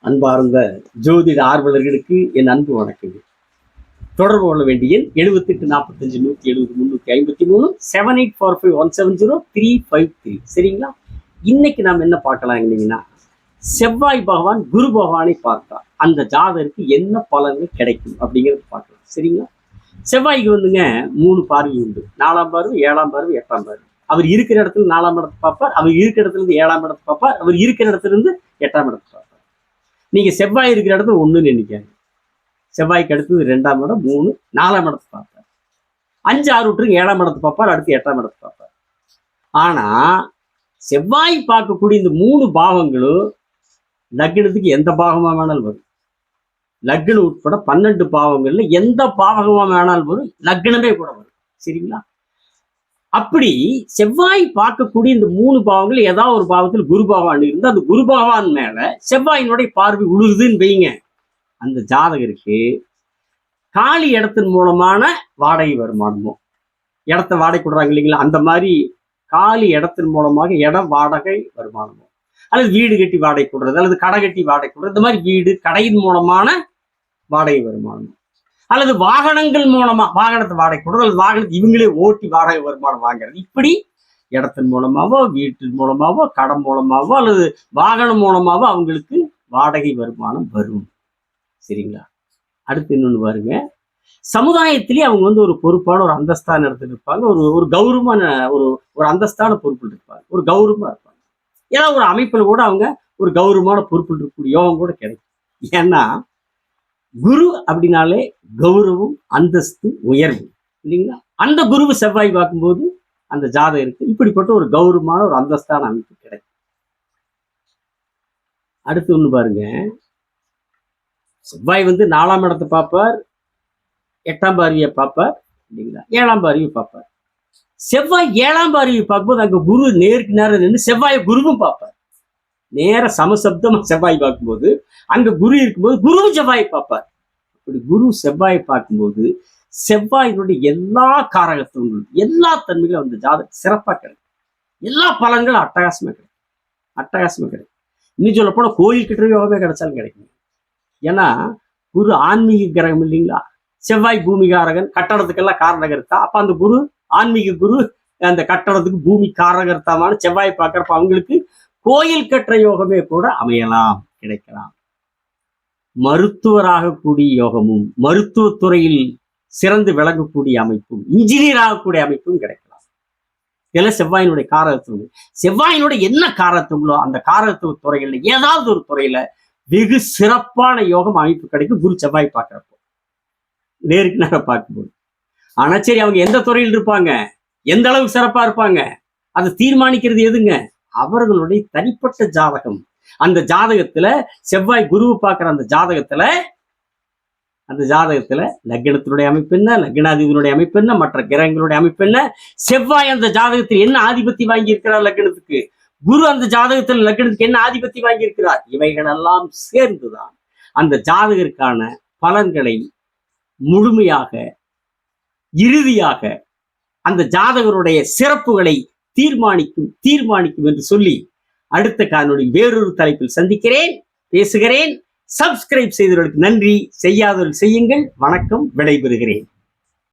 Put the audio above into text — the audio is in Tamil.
அன்பார்ந்த ஜோதிட ஆர்வலர்களுக்கு என் அன்பு வணக்கங்கள். தொடர்பு கொள்ள வேண்டிய 7845170353 7845170353. சரிங்களா? இன்னைக்கு நாம் என்ன பார்க்கலாம், செவ்வாய் பகவான் குரு பகவானை பார்த்தா அந்த ஜாதகருக்கு என்ன பலன்கள் கிடைக்கும் அப்படிங்கிறது பார்க்கலாம். சரிங்களா? செவ்வாய்க்கு 3 பார்வை உண்டு. 4ஆம் பார்வை, 7ஆம் பார்வை, 8ஆம் பார்வை. அவர் இருக்கிற இடத்துல 4ஆம் இடத்தை பார்ப்பார், அவர் இருக்கிற இடத்துல இருந்து 7ஆம் இடத்தை பார்ப்பார், அவர் இருக்கிற இடத்துல இருந்து 8ஆம் இடத்தை பார்ப்பார். நீங்க செவ்வாய் இருக்கிற இடத்துல 1ன்னு எண்ணிக்காங்க. செவ்வாய்க்கு அடுத்தது 2ஆம் இடம், 3, 4ஆம் இடத்தை பார்ப்பார். 5, 6 விட்டுருக்கு 7ஆம் இடத்தை பார்ப்பார், அடுத்து 8ஆம் இடத்தை பார்ப்பார். ஆனா செவ்வாய் பார்க்கக்கூடிய இந்த 3 பாவங்களும் லக்னத்துக்கு எந்த பாகமா வேணாலும் வரும். லக்னம் உட்பட 12 பாவங்கள்ல எந்த பாவகமா வேணாலும் வரும், லக்னமே கூட வரும். சரிங்களா? அப்படி செவ்வாய் பார்க்கக்கூடிய இந்த 3 பாவங்கள் ஏதாவது ஒரு பாவத்தில் குரு பகவான் இருந்து அந்த குரு பகவான் மேல செவ்வாயினுடைய பார்வை உழுதுன்னு வைங்க, அந்த ஜாதகருக்கு காலி இடத்தின் மூலமான வாடகை வருமானமோ, இடத்த வாடகை கொடுறாங்க இல்லைங்களா, அந்த மாதிரி காலி இடத்தின் மூலமாக இடம் வாடகை வருமானமோ, அல்லது வீடு கட்டி வாடகை கொடுறது, அல்லது கடை கட்டி வாடகை கொடுறது, இந்த மாதிரி வீடு கடையின் மூலமான வாடகை வருமானமோ, அல்லது வாகனங்கள் மூலமா வாகனத்தை வாடகை கொடுறது, அல்லது வாகனத்தை இவங்களே ஓட்டி வாடகை வருமானம் வாங்குறது, இப்படி இடத்தின் மூலமாவோ, வீட்டின் மூலமாவோ, கடன் மூலமாவோ, அல்லது வாகனம் மூலமாவோ அவங்களுக்கு வாடகை வருமானம் வரும். சரிங்களா? அடுத்து இன்னொன்று பாருங்க, சமுதாயத்திலேயே அவங்க ஒரு பொறுப்பான ஒரு அந்தஸ்தான இடத்துல இருப்பாங்க, ஒரு கௌரவமான ஒரு அந்தஸ்தான பொறுப்பில் இருப்பாங்க, ஒரு கௌரவமா இருப்பாங்க. ஏன்னா ஒரு அமைப்புல கூட அவங்க ஒரு கௌரவமான பொறுப்பில் இருக்கக்கூடிய யோகம் கூட கிடைக்கும். ஏன்னா குரு அப்படின்னாலே கௌரவம், அந்தஸ்து, உயர்வு இல்லைங்களா? அந்த குருவை செவ்வாய் பார்க்கும்போது அந்த ஜாதகருக்கு இப்படிப்பட்ட ஒரு கௌரவமான ஒரு அந்தஸ்தான அமைப்பு கிடைக்கும். அடுத்து ஒண்ணு பாருங்க, செவ்வாய் 4ஆம் இடத்தை பார்ப்பார், 8ஆம் பார்வையை பார்ப்பார் இல்லைங்களா, 7ஆம் பார்வையை பார்ப்பார். செவ்வாய் 7ஆம் பார்வையை பார்க்கும்போது அங்க குரு நேருக்கு நேரம் நின்று செவ்வாயை குருவும் பார்ப்பார். நேர சமசப்தமா செவ்வாய் பார்க்கும்போது அங்க குரு இருக்கும்போது குருவும் செவ்வாயை பார்ப்பார். அப்படி குரு செவ்வாயை பார்க்கும்போது செவ்வாயினுடைய எல்லா காரகத்துவங்களும் எல்லா தன்மைகளும் அந்த ஜாதகம் சிறப்பா கிடைக்கும். எல்லா பலன்களும் அட்டகாசமா கிடைக்கும். இன்னும் சொல்ல போனா கோயில் கிட்ட யோகமே கிடைச்சாலும் கிடைக்கும். ஏன்னா குரு ஆன்மீக கிரகம் இல்லைங்களா, செவ்வாய் பூமிகாரகன், கட்டடத்துக்கெல்லாம் காரணகர்த்தா. அப்ப அந்த குரு ஆன்மீக குரு அந்த கட்டடத்துக்கு பூமி காரணகர்த்தாமான செவ்வாய் பார்க்கறப்ப அவங்களுக்கு கோயில் கட்டுற யோகமே கூட அமையலாம், கிடைக்கலாம். மருத்துவராகக்கூடிய யோகமும், மருத்துவத்துறையில் சிறந்து விளங்கக்கூடிய அமைப்பும், இன்ஜினியர் ஆகக்கூடிய அமைப்பும் கிடைக்கலாம். இதெல்லாம் செவ்வாயினுடைய காரகத்துவம். செவ்வாயினுடைய என்ன காரகத்துவங்களோ அந்த காரகத்துவ துறைகள்ல ஏதாவது ஒரு துறையில வெகு சிறப்பான யோகம் அமைப்பு கிடைக்கும் குரு செவ்வாய் பார்க்கிறப்போ, நேருக்கு நேரம் பார்க்கும்போது. ஆனா சரி, அவங்க எந்த துறையில் இருப்பாங்க, எந்த அளவுக்கு சிறப்பா இருப்பாங்க, அதை தீர்மானிக்கிறது எதுங்க? அவர்களுடைய தனிப்பட்ட ஜாதகம். அந்த ஜாதகத்துல செவ்வாய் குருவை பார்க்கிற அந்த ஜாதகத்துல லக்னத்தினுடைய அமைப்பு என்ன, லக்னாதிபதியினுடைய அமைப்பு என்ன, மற்ற கிரகங்களுடைய அமைப்பு என்ன, செவ்வாய் அந்த ஜாதகத்தில் என்ன ஆதிபத்தி வாங்கி இருக்கிறார் லக்னத்துக்கு, குரு அந்த ஜாதகத்தில் லக்னத்துக்கு என்ன ஆதிபத்தி வாங்கி இருக்கிறார், இவைகளெல்லாம் சேர்ந்துதான் அந்த ஜாதகருக்கான பலன்களை முழுமையாக இறுதியாக அந்த ஜாதகருடைய சிறப்புகளை தீர்மானிக்கும் என்று சொல்லி அடுத்த காணொளி வேறொரு தலைப்பில் சந்திக்கிறேன், பேசுகிறேன். சப்ஸ்கிரைப் செய்தவர்களுக்கு நன்றி, செய்யாதவர்கள் செய்யுங்கள். வணக்கம், விடைபெறுகிறேன்.